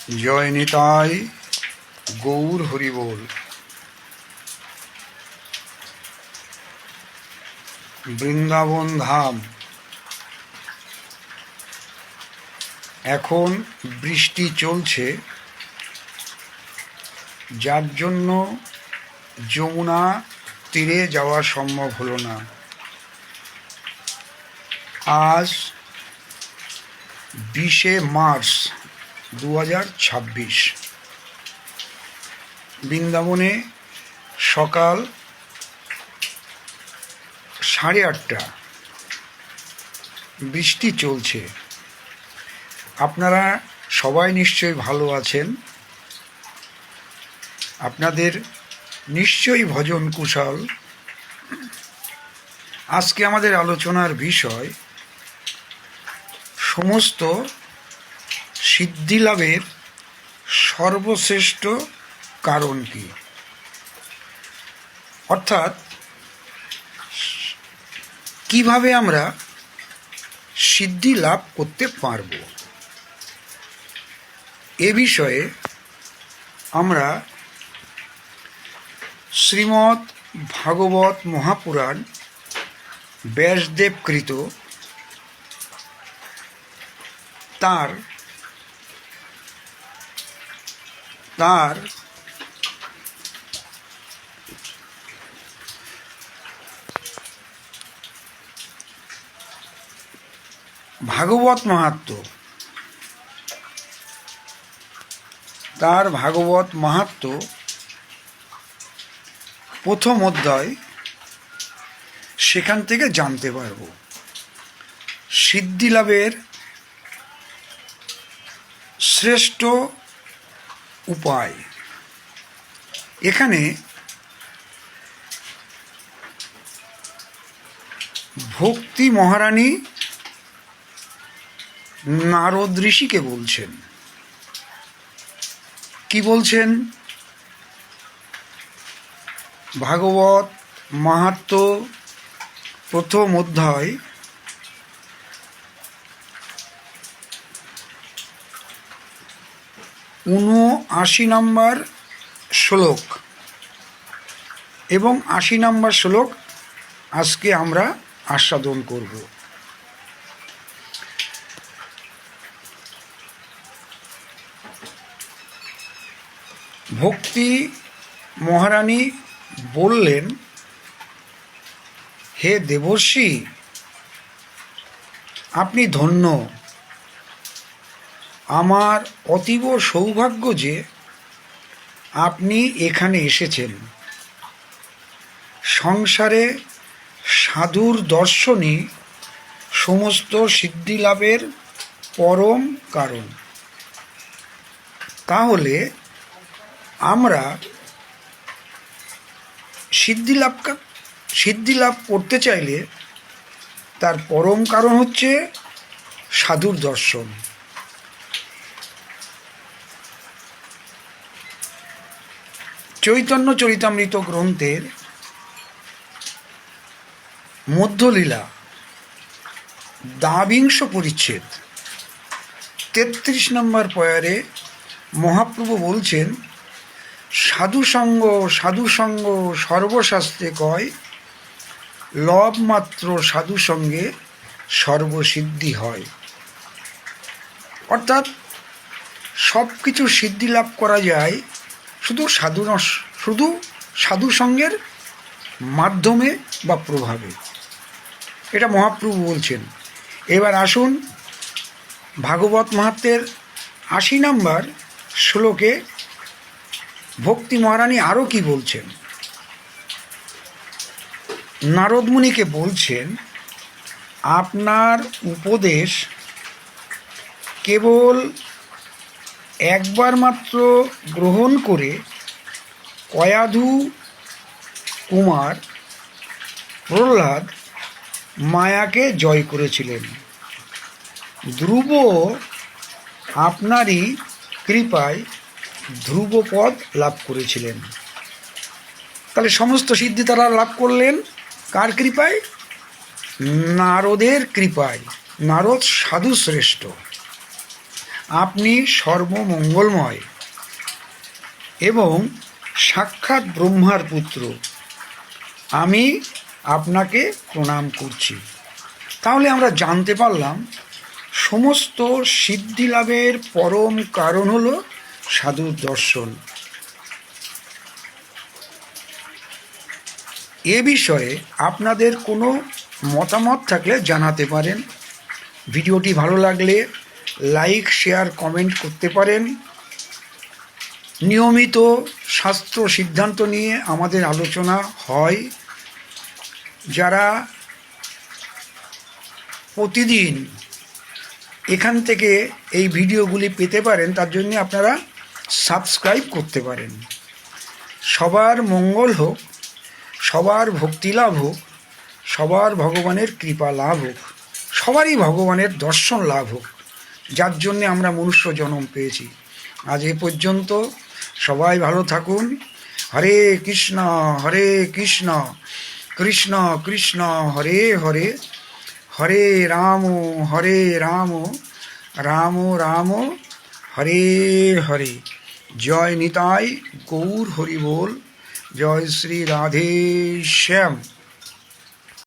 জয় নিতাই গৌর হরিবোল। বৃন্দাবন ধাম এখন বৃষ্টি চলছে, যার জন্য যমুনা তীরে যাওয়া সম্ভব হলো না। আজ 20শে মার্চ 2026, বৃন্দাবনে সকাল 8:30। বৃষ্টি চলছে। আপনারা সবাই নিশ্চয়ই ভালো আছেন। আপনাদের নিশ্চয়ই ভজন কুশল। আজকে আমাদের আলোচনার বিষয় সমস্ত সিদ্ধিলাভের সর্বশ্রেষ্ঠ কারণ কি, অর্থাৎ কিভাবে আমরা সিদ্ধি লাভ করতে পারব। এ বিষয়ে আমরা শ্রীমদ্ ভাগবত মহাপুরাণ ব্যাসদেবকৃত তার ভাগবত মাহাত্ম্য প্রথম অধ্যায়, সেখান থেকে জানতে পারব সিদ্ধি লাভের শ্রেষ্ঠ উপায়। এখানে ভক্তি মহারানী নারদ ঋষিকে বলছেন। কি বলছেন? ভাগবত মাহাত্ম্য প্রথম অধ্যায় 79 নম্বর শ্লোক এবং 80 নম্বর শ্লোক আজকে আমরা আস্বাদন করব। ভক্তি মহারানী বললেন, হে দেবর্ষি, আপনি ধন্য। আমার অতীব সৌভাগ্য যে আপনি এখানে এসেছেন। সংসারে সাধুর দর্শনই সমস্ত সিদ্ধি লাভের পরম কারণ। তাহলে আমরা সিদ্ধি লাভ করতে চাইলে তার পরম কারণ হচ্ছে সাধুর দর্শন। চৈতন্য চরিতামৃত গ্রন্থের মধ্যলীলা 22 পরিচ্ছেদ 33 নম্বর পয়ারে মহাপ্রভু বলছেন, সাধুসঙ্গ সর্বশাস্ত্রে কয়, লব মাত্র সাধুসঙ্গে সর্বসিদ্ধি হয়। অর্থাৎ সব কিছু সিদ্ধি লাভ করা যায় শুধু সাধুসঙ্গের মাধ্যমে বা প্রভাবে। এটা মহাপ্রভু বলছেন। এবার আসুন ভাগবত মাহাত্ম্যের 80 নম্বর শ্লোকে ভক্তি মহারানী আরও কি বলছেন। নারদ মুনিকে বলছেন, আপনার উপদেশ কেবল একবার মাত্র গ্রহণ করে কয়াধু কুমার প্রহ্লাদ মায়াকে জয় করেছিলেন। ধ্রুব আপনারই কৃপায় ধ্রুবপদ লাভ করেছিলেন। তাহলে সমস্ত সিদ্ধি তারা লাভ করলেন কার কৃপায়? নারদের কৃপায়। নারদ সাধু শ্রেষ্ঠ। আপনি সর্বমঙ্গলময় এবং সাক্ষাৎ ব্রহ্মার পুত্র। আমি আপনাকে প্রণাম করছি। তাহলে আমরা জানতে পারলাম সমস্ত সিদ্ধি লাভের পরম কারণ হলো সাধুর দর্শন। এ বিষয়ে আপনাদের কোনো মতামত থাকলে জানাতে পারেন। ভিডিওটি ভালো লাগলে লাইক, শেয়ার, কমেন্ট করতে পারেন। নিয়মিত শাস্ত্র সিদ্ধান্ত নিয়ে আমাদের আলোচনা হয়। যারা প্রতিদিন এখান থেকে এই ভিডিওগুলি পেতে পারেন তার জন্য আপনারা সাবস্ক্রাইব করতে পারেন। সবার মঙ্গল হোক, সবার ভক্তি লাভ হোক, সবার ভগবানের কৃপা লাভ হোক, সবারই ভগবানের দর্শন লাভ হোক, যার জন্যে আমরা মনুষ্য জন্ম পেয়েছি। আজ এ পর্যন্ত, সবাই ভালো থাকুন। হরে কৃষ্ণ কৃষ্ণ কৃষ্ণ হরে হরে, হরে রাম রাম রাম হরে হরে। জয় নিতাই গৌর হরি বল। জয় শ্রী রাধে শ্যাম।